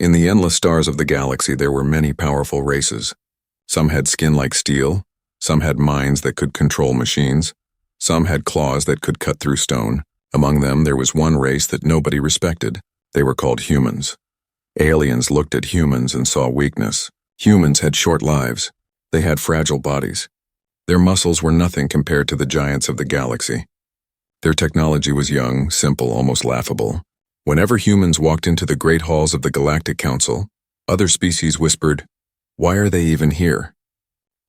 In the endless stars of the galaxy there were many powerful races. Some had skin like steel, some had minds that could control machines, some had claws that could cut through stone. Among them there was one race that nobody respected. They were called humans. Aliens looked at humans and saw weakness. Humans had short lives. They had fragile bodies. Their muscles were nothing compared to the giants of the galaxy. Their technology was young, simple, almost laughable. Whenever humans walked into the great halls of the Galactic Council, other species whispered, "Why are they even here?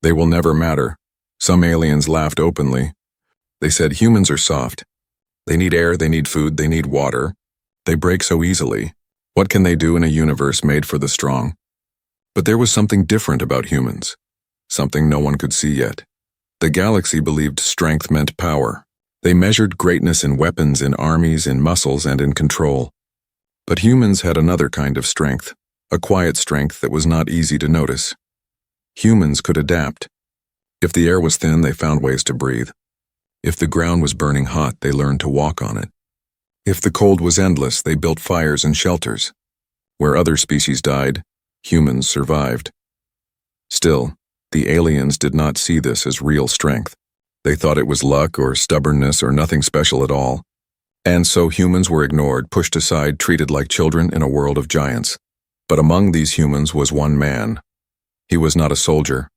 They will never matter." Some aliens laughed openly. They said humans are soft. They need air, they need food, they need water. They break so easily. What can they do in a universe made for the strong? But there was something different about humans, something no one could see yet. The galaxy believed strength meant power. They measured greatness in weapons, in armies, in muscles, and in control. But humans had another kind of strength, a quiet strength that was not easy to notice. Humans could adapt. If the air was thin, they found ways to breathe. If the ground was burning hot, they learned to walk on it. If the cold was endless, they built fires and shelters. Where other species died, humans survived. Still, the aliens did not see this as real strength. They thought it was luck or stubbornness or nothing special at all. And so humans were ignored, pushed aside, treated like children in a world of giants. But among these humans was one man. He was not a soldier.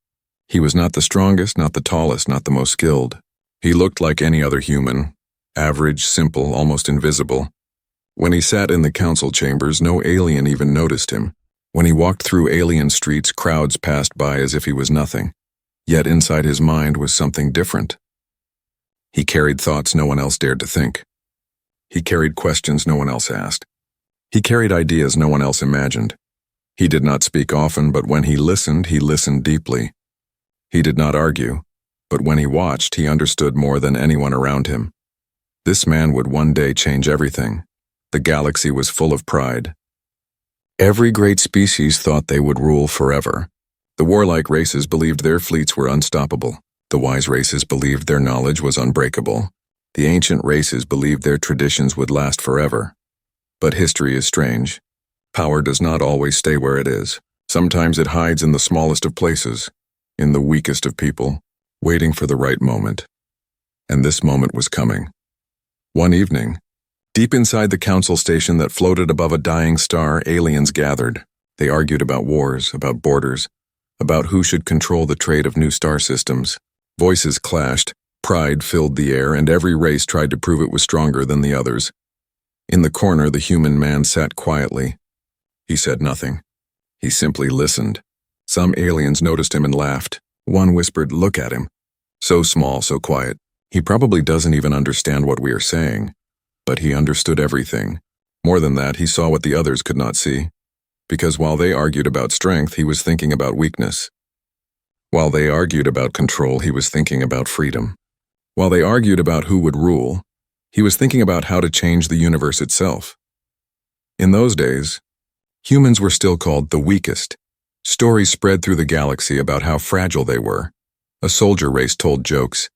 He was not the strongest, not the tallest, not the most skilled. He looked like any other human, average, simple, almost invisible. When he sat in the council chambers, no alien even noticed him. When he walked through alien streets, crowds passed by as if he was nothing. Yet inside his mind was something different. He carried thoughts no one else dared to think. He carried questions no one else asked. He carried ideas no one else imagined. He did not speak often, but when he listened deeply. He did not argue, but when he watched, he understood more than anyone around him. This man would one day change everything. The galaxy was full of pride. Every great species thought they would rule forever. The warlike races believed their fleets were unstoppable. The wise races believed their knowledge was unbreakable. The ancient races believed their traditions would last forever. But history is strange. Power does not always stay where it is. Sometimes it hides in the smallest of places, in the weakest of people, waiting for the right moment. And this moment was coming. One evening, deep inside the council station that floated above a dying star, aliens gathered. They argued about wars, about borders, about who should control the trade of new star systems. Voices clashed, pride filled the air, and every race tried to prove it was stronger than the others. In the corner, the human man sat quietly. He said nothing. He simply listened. Some aliens noticed him and laughed. One whispered, "Look at him. So small, so quiet. He probably doesn't even understand what we are saying." But he understood everything. More than that, he saw what the others could not see. Because while they argued about strength, he was thinking about weakness. While they argued about control, he was thinking about freedom. While they argued about who would rule, he was thinking about how to change the universe itself. In those days, humans were still called the weakest. Stories spread through the galaxy about how fragile they were. A soldier race told jokes.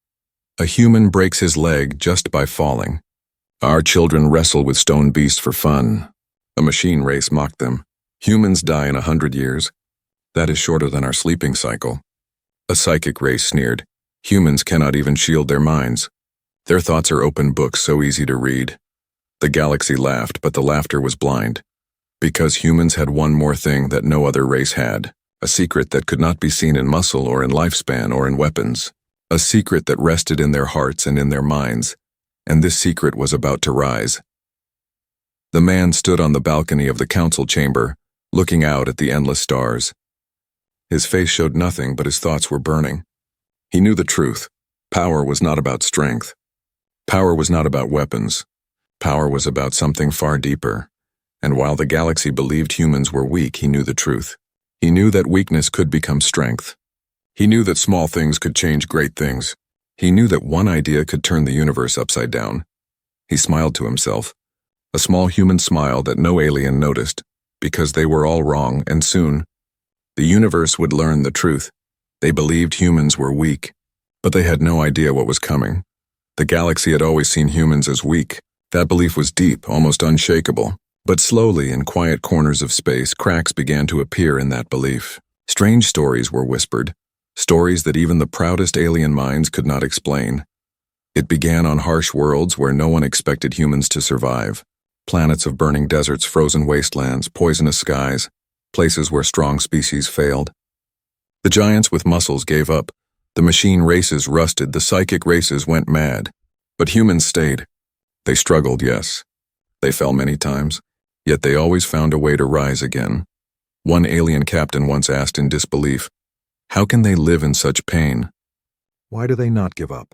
A human breaks his leg just by falling. Our children wrestle with stone beasts for fun. A machine race mocked them. Humans die in 100 years. That is shorter than our sleeping cycle. A psychic race sneered. Humans cannot even shield their minds. Their thoughts are open books, so easy to read. The galaxy laughed, but the laughter was blind. Because humans had one more thing that no other race had. A secret that could not be seen in muscle or in lifespan or in weapons. A secret that rested in their hearts and in their minds. And this secret was about to rise. The man stood on the balcony of the council chamber, looking out at the endless stars. His face showed nothing, but his thoughts were burning. He knew the truth. Power was not about strength. Power was not about weapons. Power was about something far deeper. And while the galaxy believed humans were weak, he knew the truth. He knew that weakness could become strength. He knew that small things could change great things. He knew that one idea could turn the universe upside down. He smiled to himself. A small human smile that no alien noticed, because they were all wrong, and soon, the universe would learn the truth. They believed humans were weak, but they had no idea what was coming. The galaxy had always seen humans as weak. That belief was deep, almost unshakable. But slowly, in quiet corners of space, cracks began to appear in that belief. Strange stories were whispered, stories that even the proudest alien minds could not explain. It began on harsh worlds where no one expected humans to survive. Planets of burning deserts, frozen wastelands, poisonous skies, places where strong species failed. The giants with muscles gave up. The machine races rusted, the psychic races went mad. But humans stayed. They struggled, yes. They fell many times, yet they always found a way to rise again. One alien captain once asked in disbelief, "How can they live in such pain? Why do they not give up?"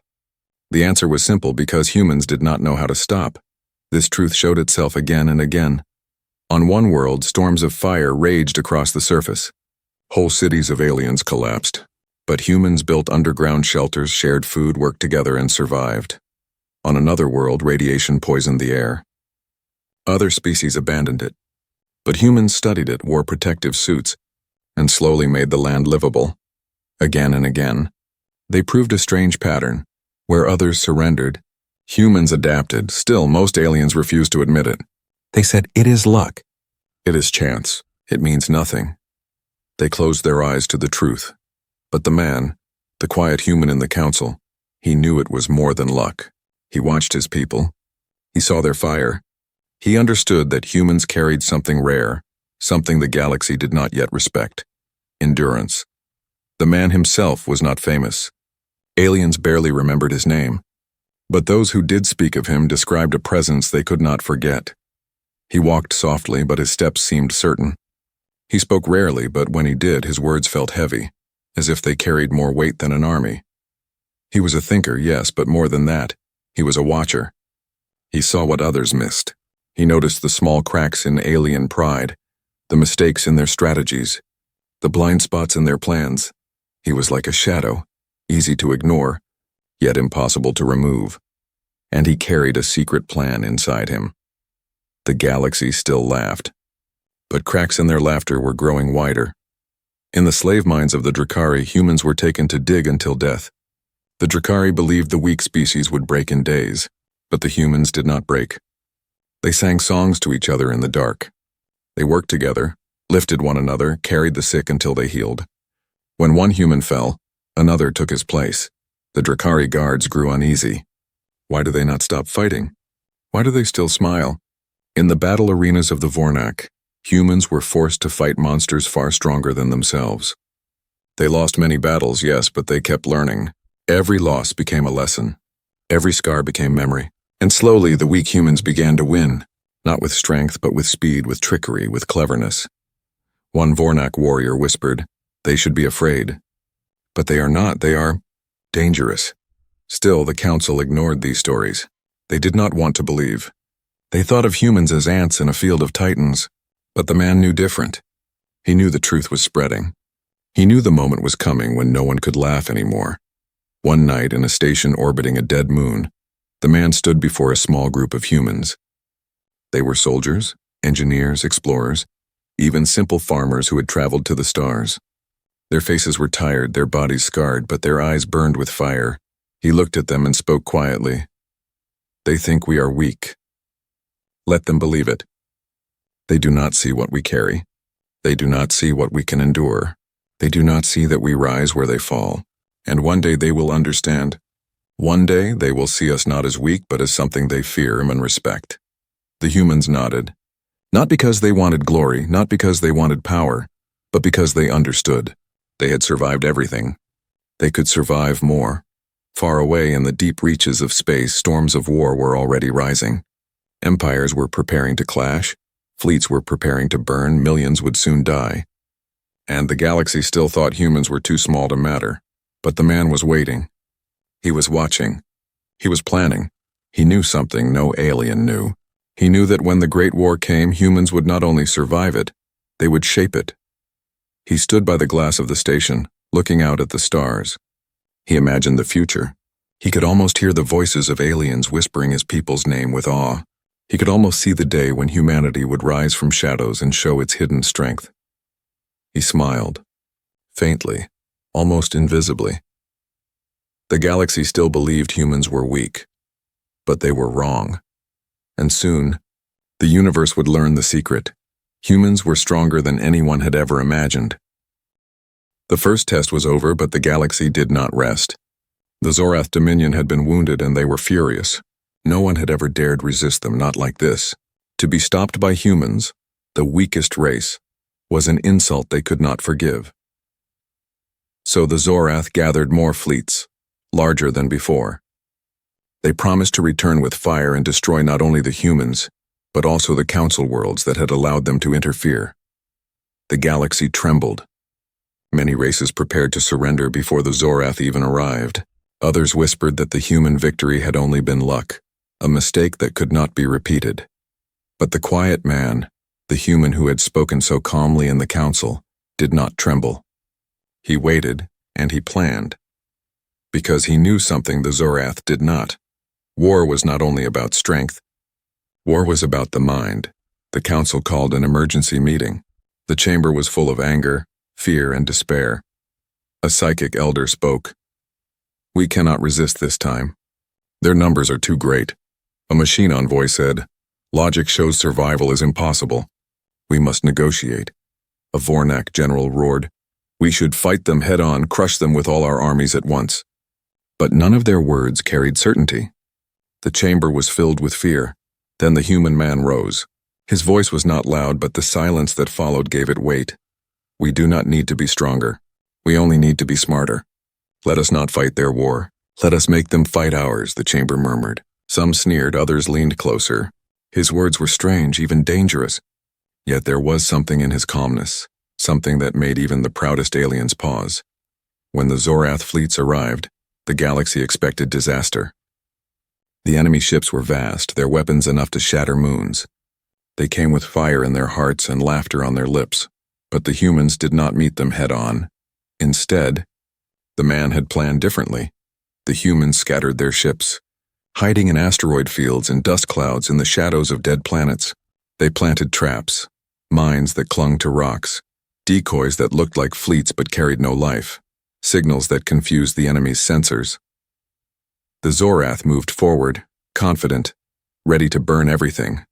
The answer was simple: because humans did not know how to stop. This truth showed itself again and again. On one world, storms of fire raged across the surface. Whole cities of aliens collapsed. But humans built underground shelters, shared food, worked together, and survived. On another world, radiation poisoned the air. Other species abandoned it. But humans studied it, wore protective suits, and slowly made the land livable. Again and again. They proved a strange pattern. Where others surrendered, humans adapted. Still, most aliens refused to admit it. They said, "It is luck. It is chance. It means nothing." They closed their eyes to the truth. But the man, the quiet human in the council, he knew it was more than luck. He watched his people. He saw their fire. He understood that humans carried something rare, something the galaxy did not yet respect: endurance. The man himself was not famous. Aliens barely remembered his name. But those who did speak of him described a presence they could not forget. He walked softly, but his steps seemed certain. He spoke rarely, but when he did, his words felt heavy, as if they carried more weight than an army. He was a thinker, yes, but more than that, he was a watcher. He saw what others missed. He noticed the small cracks in alien pride, the mistakes in their strategies, the blind spots in their plans. He was like a shadow, easy to ignore, yet impossible to remove. And he carried a secret plan inside him. The galaxy still laughed, but cracks in their laughter were growing wider. In the slave mines of the Drakari, humans were taken to dig until death. The Drakari believed the weak species would break in days, but the humans did not break. They sang songs to each other in the dark. They worked together, lifted one another, carried the sick until they healed. When one human fell, another took his place. The Drakari guards grew uneasy. Why do they not stop fighting? Why do they still smile? In the battle arenas of the Vornak, humans were forced to fight monsters far stronger than themselves. They lost many battles, yes, but they kept learning. Every loss became a lesson. Every scar became memory. And slowly the weak humans began to win, not with strength, but with speed, with trickery, with cleverness. One Vornak warrior whispered, "They should be afraid." But they are not, they are dangerous. Still, the council ignored these stories. They did not want to believe. They thought of humans as ants in a field of titans. But the man knew different. He knew the truth was spreading. He knew the moment was coming when no one could laugh anymore. One night, in a station orbiting a dead moon, the man stood before a small group of humans. They were soldiers, engineers, explorers, even simple farmers who had traveled to the stars. Their faces were tired, their bodies scarred, but their eyes burned with fire. He looked at them and spoke quietly. "They think we are weak. Let them believe it. They do not see what we carry. They do not see what we can endure. They do not see that we rise where they fall. And one day they will understand. One day they will see us not as weak, but as something they fear and respect." The humans nodded. Not because they wanted glory, not because they wanted power, but because they understood. They had survived everything. They could survive more. Far away in the deep reaches of space, storms of war were already rising. Empires were preparing to clash. Fleets were preparing to burn. Millions would soon die. And the galaxy still thought humans were too small to matter. But the man was waiting. He was watching. He was planning. He knew something no alien knew. He knew that when the Great War came, humans would not only survive it, they would shape it. He stood by the glass of the station, looking out at the stars. He imagined the future. He could almost hear the voices of aliens whispering his people's name with awe. He could almost see the day when humanity would rise from shadows and show its hidden strength. He smiled, faintly, almost invisibly. The galaxy still believed humans were weak, but they were wrong. And soon, The universe would learn the secret. Humans were stronger than anyone had ever imagined. The first test was over, but the galaxy did not rest. The Zorath Dominion had been wounded and they were furious. No one had ever dared resist them, not like this. To be stopped by humans, the weakest race, was an insult they could not forgive. So the Zorath gathered more fleets, larger than before. They promised to return with fire and destroy not only the humans, but also the council worlds that had allowed them to interfere. The galaxy trembled. Many races prepared to surrender before the Zorath even arrived. Others whispered that the human victory had only been luck, a mistake that could not be repeated. But the quiet man, the human who had spoken so calmly in the council, did not tremble. He waited, and he planned. Because he knew something the Zorath did not. War was not only about strength. War was about the mind. The council called an emergency meeting. The chamber was full of anger, fear, and despair. A psychic elder spoke. "We cannot resist this time. Their numbers are too great." A machine envoy said, "Logic shows survival is impossible. We must negotiate." A Vornak general roared, "We should fight them head-on, crush them with all our armies at once." But none of their words carried certainty. The chamber was filled with fear. Then the human man rose. His voice was not loud, but the silence that followed gave it weight. "We do not need to be stronger. We only need to be smarter. Let us not fight their war. Let us make them fight ours," the chamber murmured. Some sneered, others leaned closer. His words were strange, even dangerous. Yet there was something in his calmness, something that made even the proudest aliens pause. When the Zorath fleets arrived, the galaxy expected disaster. The enemy ships were vast, their weapons enough to shatter moons. They came with fire in their hearts and laughter on their lips, but the humans did not meet them head-on. Instead, the man had planned differently. The humans scattered their ships, hiding in asteroid fields and dust clouds in the shadows of dead planets. They planted traps, mines that clung to rocks, decoys that looked like fleets but carried no life, signals that confused the enemy's sensors. The Zorath moved forward, confident, ready to burn everything.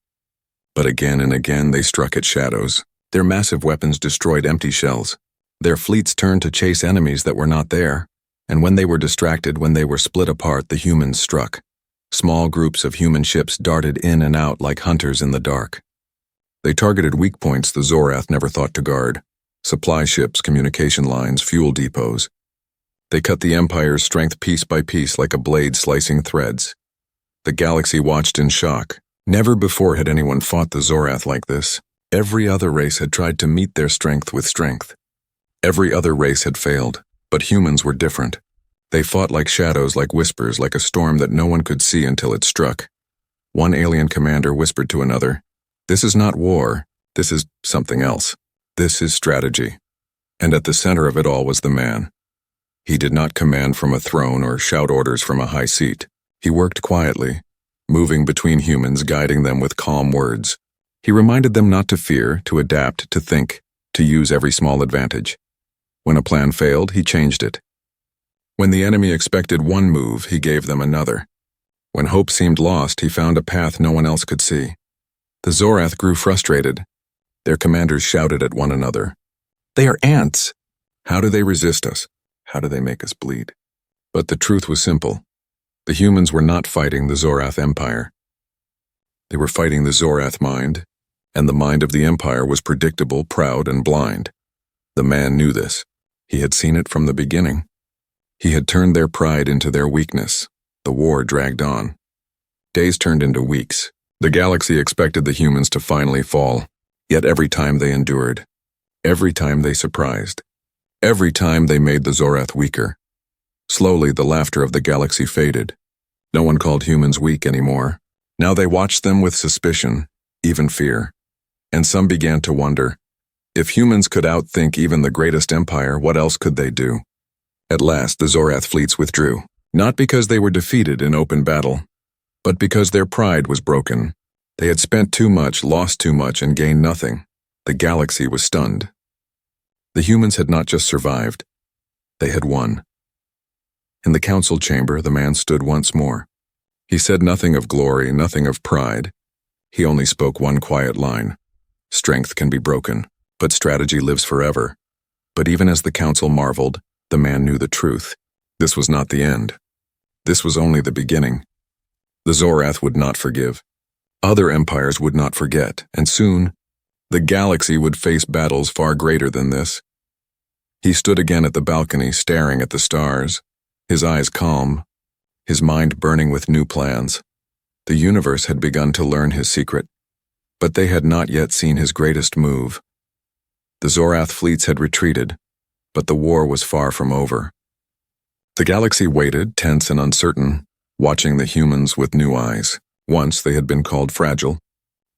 But again and again they struck at shadows. Their massive weapons destroyed empty shells. Their fleets turned to chase enemies that were not there, and when they were distracted, when they were split apart, the humans struck. Small groups of human ships darted in and out like hunters in the dark. They targeted weak points the Zorath never thought to guard: supply ships, communication lines, fuel depots. They cut the Empire's strength piece by piece like a blade slicing threads. The galaxy watched in shock. Never before had anyone fought the Zorath like this. Every other race had tried to meet their strength with strength. Every other race had failed, but humans were different. They fought like shadows, like whispers, like a storm that no one could see until it struck. One alien commander whispered to another, "This is not war, this is something else. This is strategy." And at the center of it all was the man. He did not command from a throne or shout orders from a high seat. He worked quietly, moving between humans, guiding them with calm words. He reminded them not to fear, to adapt, to think, to use every small advantage. When a plan failed, he changed it. When the enemy expected one move, he gave them another. When hope seemed lost, he found a path no one else could see. The Zorath grew frustrated. Their commanders shouted at one another, "They are ants! How do they resist us? How do they make us bleed?" But the truth was simple. The humans were not fighting the Zorath Empire. They were fighting the Zorath mind, and the mind of the Empire was predictable, proud, and blind. The man knew this. He had seen it from the beginning. He had turned their pride into their weakness. The war dragged on. Days turned into weeks. The galaxy expected the humans to finally fall. Yet every time they endured. Every time they surprised. Every time they made the Zorath weaker. Slowly, the laughter of the galaxy faded. No one called humans weak anymore. Now they watched them with suspicion, even fear. And some began to wonder, if humans could outthink even the greatest empire, what else could they do? At last, the Zorath fleets withdrew, not because they were defeated in open battle, but because their pride was broken. They had spent too much, lost too much, and gained nothing. The galaxy was stunned. The humans had not just survived, they had won. In the council chamber, the man stood once more. He said nothing of glory, nothing of pride. He only spoke one quiet line. Strength can be broken, but strategy lives forever. But even as the council marveled, the man knew the truth. This was not the end. This was only the beginning. The Zorath would not forgive. Other empires would not forget, and soon, the galaxy would face battles far greater than this. He stood again at the balcony, staring at the stars, his eyes calm, his mind burning with new plans. The universe had begun to learn his secret, but they had not yet seen his greatest move. The Zorath fleets had retreated, but the war was far from over. The galaxy waited, tense and uncertain, watching the humans with new eyes. Once they had been called fragile.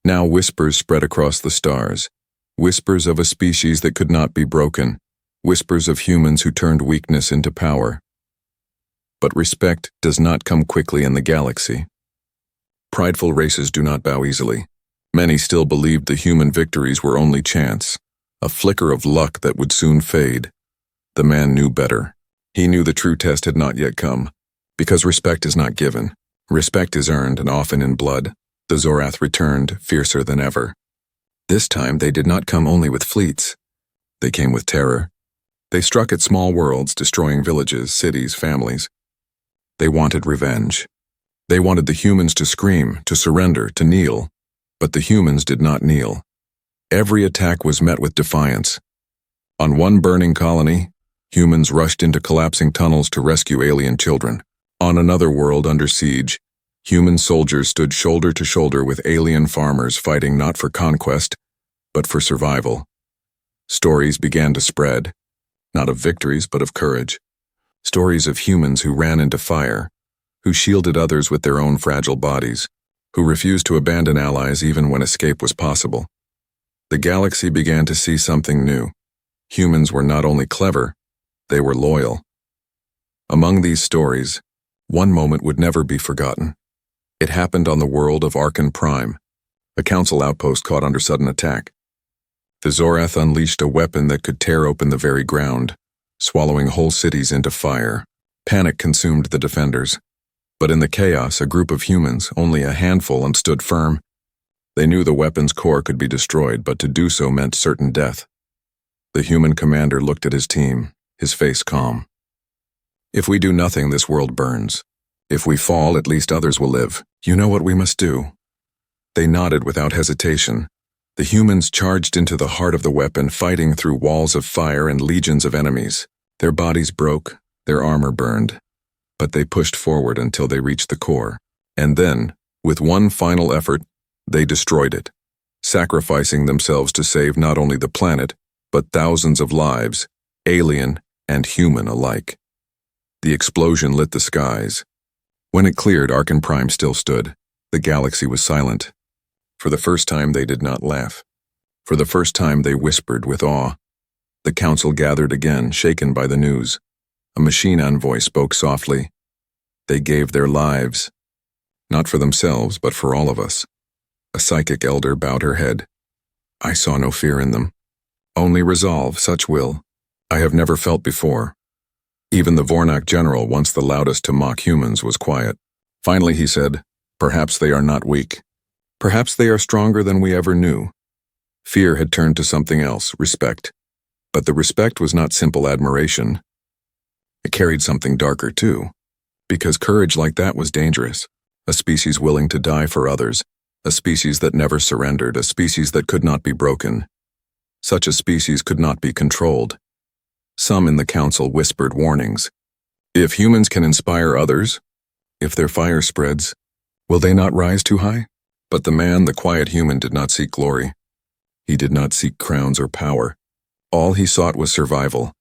Now whispers spread across the stars, whispers of a species that could not be broken, whispers of humans who turned weakness into power. But respect does not come quickly in the galaxy. Prideful races do not bow easily. Many still believed the human victories were only chance, a flicker of luck that would soon fade. The man knew better. He knew the true test had not yet come, because respect is not given. Respect is earned, and often in blood. The Zorath returned, fiercer than ever. This time they did not come only with fleets. They came with terror. They struck at small worlds, destroying villages, cities, families. They wanted revenge. They wanted the humans to scream, to surrender, to kneel. But the humans did not kneel. Every attack was met with defiance. On one burning colony, humans rushed into collapsing tunnels to rescue alien children. On another world under siege, human soldiers stood shoulder to shoulder with alien farmers fighting not for conquest, but for survival. Stories began to spread, not of victories but of courage. Stories of humans who ran into fire, who shielded others with their own fragile bodies, who refused to abandon allies even when escape was possible. The galaxy began to see something new. Humans were not only clever, they were loyal. Among these stories, one moment would never be forgotten. It happened on the world of Archon Prime, a council outpost caught under sudden attack. The Zorath unleashed a weapon that could tear open the very ground, swallowing whole cities into fire. Panic consumed the defenders. But in the chaos, a group of humans, only a handful, stood firm. They knew the weapon's core could be destroyed, but to do so meant certain death. The human commander looked at his team, his face calm. If we do nothing, this world burns. If we fall, at least others will live. You know what we must do. They nodded without hesitation. The humans charged into the heart of the weapon, fighting through walls of fire and legions of enemies. Their bodies broke, their armor burned. But they pushed forward until they reached the core. And then, with one final effort, they destroyed it, sacrificing themselves to save not only the planet, but thousands of lives, alien and human alike. The explosion lit the skies. When it cleared, Archon Prime still stood. The galaxy was silent. For the first time, they did not laugh. For the first time, they whispered with awe. The council gathered again, shaken by the news. A machine envoy spoke softly. They gave their lives, not for themselves, but for all of us. A psychic elder bowed her head. I saw no fear in them. Only resolve, such will, I have never felt before. Even the Vornak general, once the loudest to mock humans, was quiet. Finally he said, perhaps they are not weak. Perhaps they are stronger than we ever knew. Fear had turned to something else, respect. But the respect was not simple admiration. It carried something darker too. Because courage like that was dangerous. A species willing to die for others. A species that never surrendered. A species that could not be broken. Such a species could not be controlled. Some in the council whispered warnings. If humans can inspire others, if their fire spreads, will they not rise too high? But the man, the quiet human, did not seek glory. He did not seek crowns or power. All he sought was survival.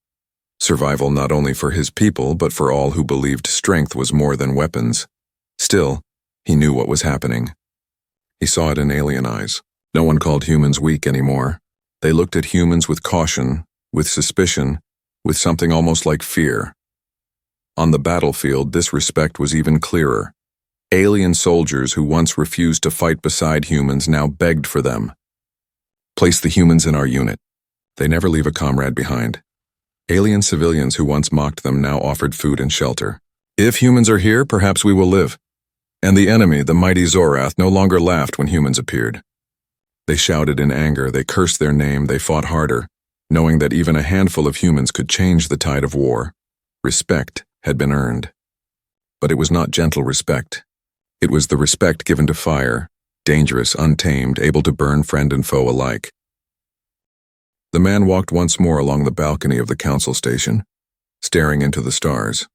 Survival not only for his people, but for all who believed strength was more than weapons. Still, he knew what was happening. He saw it in alien eyes. No one called humans weak anymore. They looked at humans with caution, with suspicion, with something almost like fear. On the battlefield, this respect was even clearer. Alien soldiers who once refused to fight beside humans now begged for them. Place the humans in our unit. They never leave a comrade behind. Alien civilians who once mocked them now offered food and shelter. If humans are here, perhaps we will live. And the enemy, the mighty Zorath, no longer laughed when humans appeared. They shouted in anger, they cursed their name, they fought harder, knowing that even a handful of humans could change the tide of war. Respect had been earned. But it was not gentle respect. It was the respect given to fire, dangerous, untamed, able to burn friend and foe alike. The man walked once more along the balcony of the council station, staring into the stars.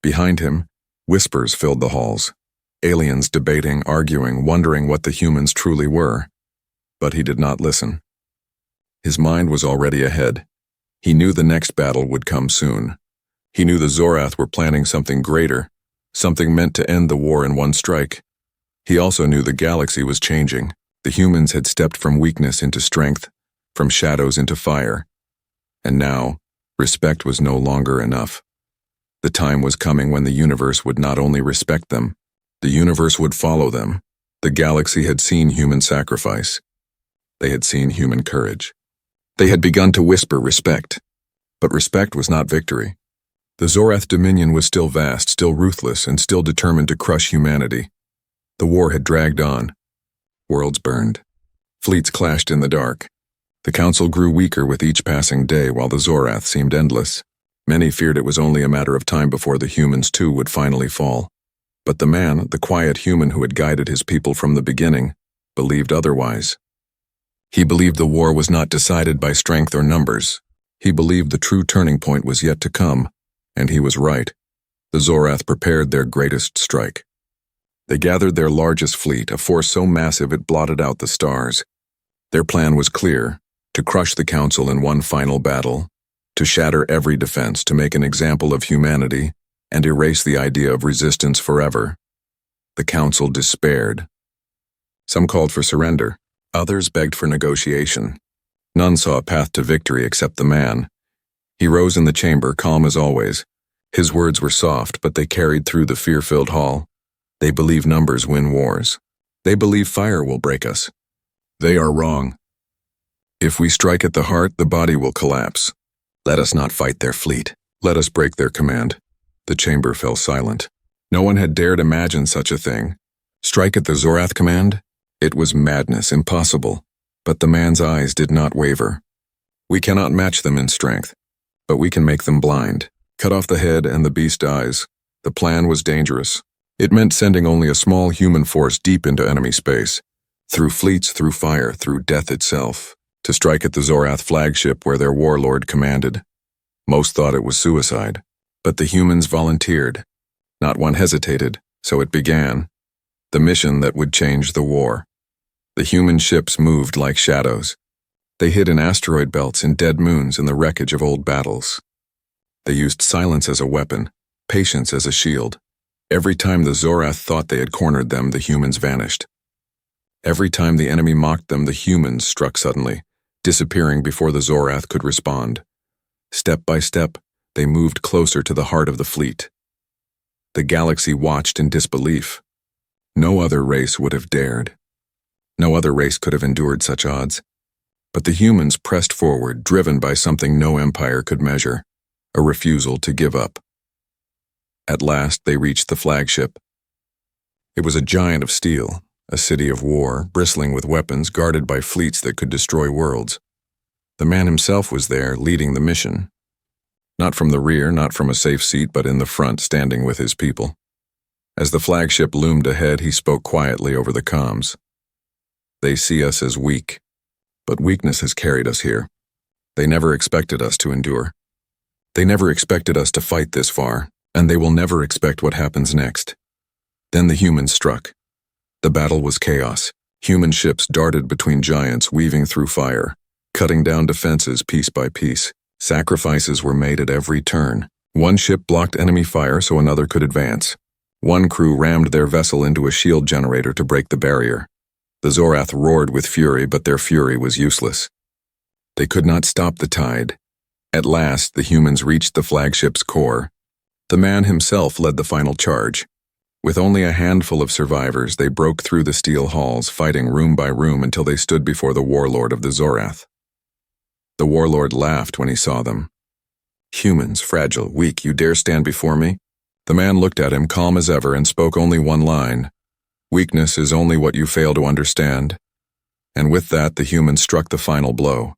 Behind him, whispers filled the halls, aliens debating, arguing, wondering what the humans truly were. But he did not listen. His mind was already ahead. He knew the next battle would come soon. He knew the Zorath were planning something greater, something meant to end the war in one strike. He also knew the galaxy was changing. The humans had stepped from weakness into strength, from shadows into fire. And now, respect was no longer enough. The time was coming when the universe would not only respect them, the universe would follow them. The galaxy had seen human sacrifice. They had seen human courage. They had begun to whisper respect. But respect was not victory. The Zorath dominion was still vast, still ruthless, and still determined to crush humanity. The war had dragged on. Worlds burned. Fleets clashed in the dark. The council grew weaker with each passing day while the Zorath seemed endless. Many feared it was only a matter of time before the humans too would finally fall. But the man, the quiet human who had guided his people from the beginning, believed otherwise. He believed the war was not decided by strength or numbers. He believed the true turning point was yet to come, and he was right. The Zorath prepared their greatest strike. They gathered their largest fleet, a force so massive it blotted out the stars. Their plan was clear: to crush the council in one final battle, to shatter every defense, to make an example of humanity, and erase the idea of resistance forever. The council despaired. Some called for surrender. Others begged for negotiation. None saw a path to victory except the man. He rose in the chamber, calm as always. His words were soft, but they carried through the fear-filled hall. They believe numbers win wars. They believe fire will break us. They are wrong. If we strike at the heart, the body will collapse. Let us not fight their fleet. Let us break their command. The chamber fell silent. No one had dared imagine such a thing. Strike at the Zorath command? It was madness, impossible. But the man's eyes did not waver. We cannot match them in strength, but we can make them blind. Cut off the head and the beast dies. The plan was dangerous. It meant sending only a small human force deep into enemy space, through fleets, through fire, through death itself, to strike at the Zorath flagship where their warlord commanded. Most thought it was suicide, but the humans volunteered. Not one hesitated, so it began. The mission that would change the war. The human ships moved like shadows. They hid in asteroid belts, in dead moons, in the wreckage of old battles. They used silence as a weapon, patience as a shield. Every time the Zorath thought they had cornered them, the humans vanished. Every time the enemy mocked them, the humans struck suddenly, disappearing before the Zorath could respond. Step by step, they moved closer to the heart of the fleet. The galaxy watched in disbelief. No other race would have dared. No other race could have endured such odds. But the humans pressed forward, driven by something no empire could measure, a refusal to give up. At last, they reached the flagship. It was a giant of steel, a city of war, bristling with weapons, guarded by fleets that could destroy worlds. The man himself was there, leading the mission. Not from the rear, not from a safe seat, but in the front, standing with his people. As the flagship loomed ahead, he spoke quietly over the comms. They see us as weak, but weakness has carried us here. They never expected us to endure. They never expected us to fight this far, and they will never expect what happens next. Then the humans struck. The battle was chaos. Human ships darted between giants, weaving through fire, cutting down defenses piece by piece. Sacrifices were made at every turn. One ship blocked enemy fire so another could advance. One crew rammed their vessel into a shield generator to break the barrier. The Zorath roared with fury, but their fury was useless. They could not stop the tide. At last, the humans reached the flagship's core. The man himself led the final charge. With only a handful of survivors, they broke through the steel halls, fighting room by room until they stood before the warlord of the Zorath. The warlord laughed when he saw them. "Humans, fragile, weak, you dare stand before me? The man looked at him calm as ever and spoke only one line. Weakness is only what you fail to understand. And with that, the human struck the final blow.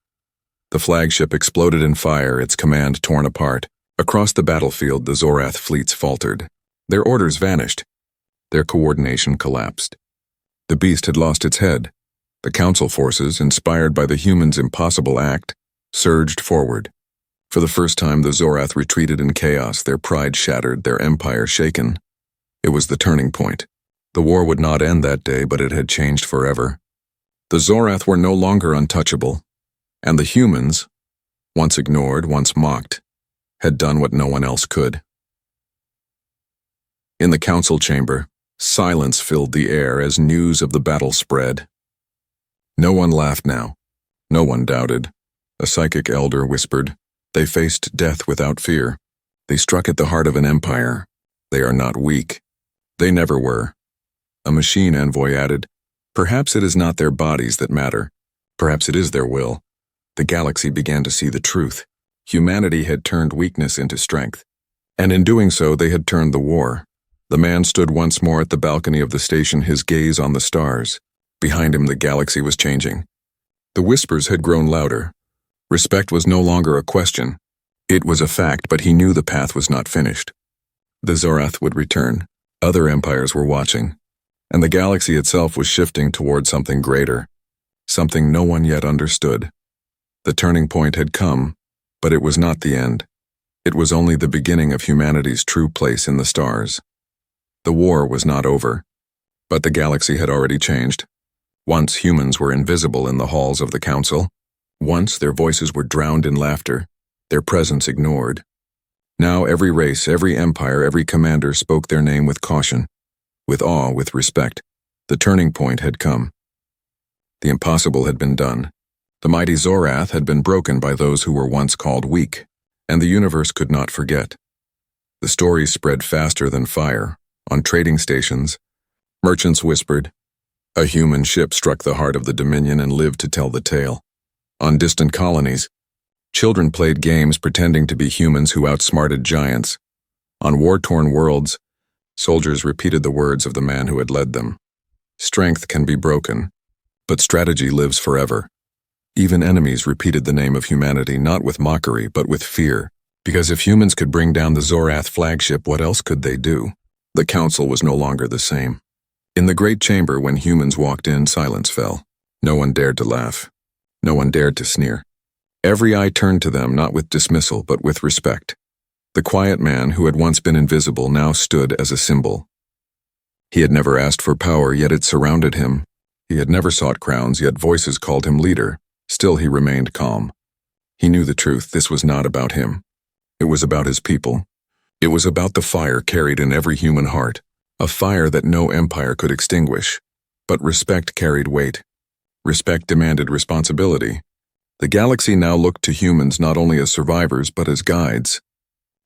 The flagship exploded in fire, its command torn apart. Across the battlefield, the Zorath fleets faltered. Their orders vanished. Their coordination collapsed. The beast had lost its head. The council forces, inspired by the humans' impossible act, surged forward. For the first time, the Zorath retreated in chaos, their pride shattered, their empire shaken. It was the turning point. The war would not end that day, but it had changed forever. The Zorath were no longer untouchable, and the humans, once ignored, once mocked, had done what no one else could. In the council chamber, silence filled the air as news of the battle spread. No one laughed now. No one doubted. A psychic elder whispered, "They faced death without fear. They struck at the heart of an empire. They are not weak. They never were." A machine envoy added, "Perhaps it is not their bodies that matter. Perhaps it is their will." The galaxy began to see the truth. Humanity had turned weakness into strength. And in doing so, they had turned the war. The man stood once more at the balcony of the station, his gaze on the stars. Behind him, the galaxy was changing. The whispers had grown louder. Respect was no longer a question. It was a fact, but he knew the path was not finished. The Zorath would return. Other empires were watching. And the galaxy itself was shifting toward something greater. Something no one yet understood. The turning point had come, but it was not the end. It was only the beginning of humanity's true place in the stars. The war was not over, but the galaxy had already changed. Once humans were invisible in the halls of the council. Once their voices were drowned in laughter, their presence ignored. Now every race, every empire, every commander spoke their name with caution, with awe, with respect. The turning point had come. The impossible had been done. The mighty Zorath had been broken by those who were once called weak, and the universe could not forget. The stories spread faster than fire. On trading stations, merchants whispered. A human ship struck the heart of the Dominion and lived to tell the tale. On distant colonies, children played games pretending to be humans who outsmarted giants. On war-torn worlds, soldiers repeated the words of the man who had led them. Strength can be broken, but strategy lives forever. Even enemies repeated the name of humanity, not with mockery, but with fear. Because if humans could bring down the Zorath flagship, what else could they do? The council was no longer the same. In the great chamber, when humans walked in, silence fell. No one dared to laugh. No one dared to sneer. Every eye turned to them, not with dismissal, but with respect. The quiet man who had once been invisible now stood as a symbol. He had never asked for power, yet it surrounded him. He had never sought crowns, yet voices called him leader. Still he remained calm. He knew the truth. This was not about him. It was about his people. It was about the fire carried in every human heart, a fire that no empire could extinguish. But respect carried weight. Respect demanded responsibility. The galaxy now looked to humans not only as survivors, but as guides.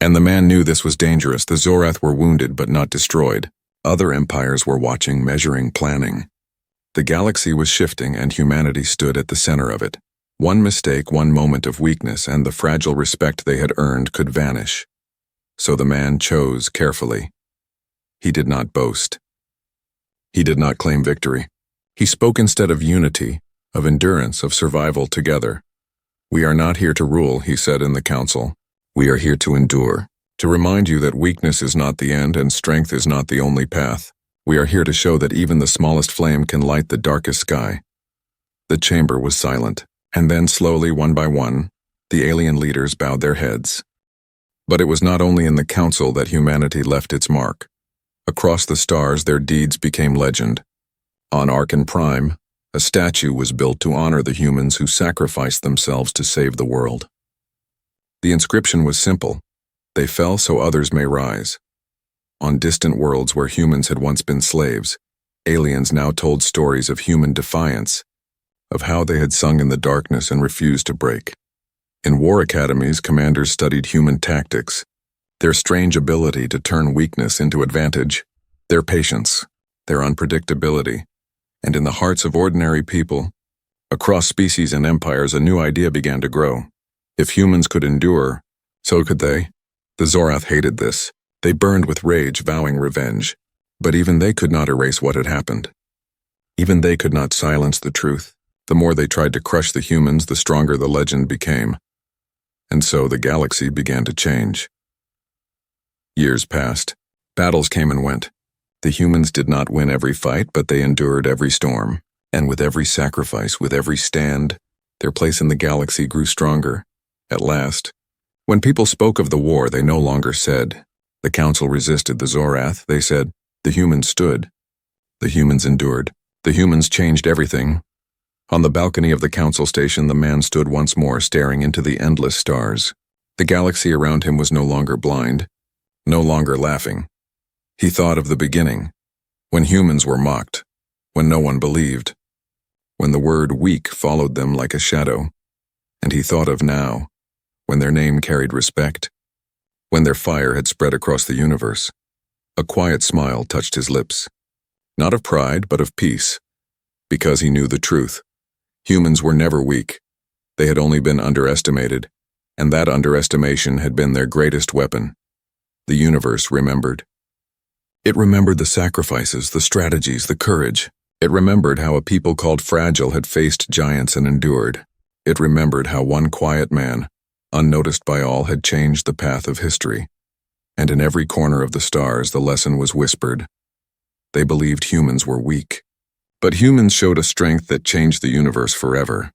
And the man knew this was dangerous. The Zorath were wounded but not destroyed. Other empires were watching, measuring, planning. The galaxy was shifting, and humanity stood at the center of it. One mistake, one moment of weakness, and the fragile respect they had earned could vanish. So the man chose carefully. He did not boast. He did not claim victory. He spoke instead of unity, of endurance, of survival together. "We are not here to rule," he said in the council. "We are here to endure, to remind you that weakness is not the end and strength is not the only path. We are here to show that even the smallest flame can light the darkest sky." The chamber was silent, and then slowly, one by one, the alien leaders bowed their heads. But it was not only in the council that humanity left its mark. Across the stars, their deeds became legend. On Arkan Prime, a statue was built to honor the humans who sacrificed themselves to save the world. The inscription was simple: "They fell so others may rise." On distant worlds where humans had once been slaves, aliens now told stories of human defiance, of how they had sung in the darkness and refused to break. In war academies, commanders studied human tactics, their strange ability to turn weakness into advantage, their patience, their unpredictability, and in the hearts of ordinary people, across species and empires, a new idea began to grow. If humans could endure, so could they. The Zorath hated this. They burned with rage, vowing revenge. But even they could not erase what had happened. Even they could not silence the truth. The more they tried to crush the humans, the stronger the legend became. And so the galaxy began to change. Years passed. Battles came and went. The humans did not win every fight, but they endured every storm. And with every sacrifice, with every stand, their place in the galaxy grew stronger. At last, when people spoke of the war, they no longer said, "The Council resisted the Zorath." They said, "The humans stood. The humans endured. The humans changed everything." On the balcony of the Council station, the man stood once more, staring into the endless stars. The galaxy around him was no longer blind, no longer laughing. He thought of the beginning, when humans were mocked, when no one believed, when the word weak followed them like a shadow. And he thought of now, when their name carried respect, when their fire had spread across the universe. A quiet smile touched his lips, not of pride, but of peace, because he knew the truth. Humans were never weak. They had only been underestimated, and that underestimation had been their greatest weapon. The universe remembered. It remembered the sacrifices, the strategies, the courage. It remembered how a people called Fragile had faced giants and endured. It remembered how one quiet man, unnoticed by all, had changed the path of history. And in every corner of the stars, the lesson was whispered. They believed humans were weak. But humans showed a strength that changed the universe forever.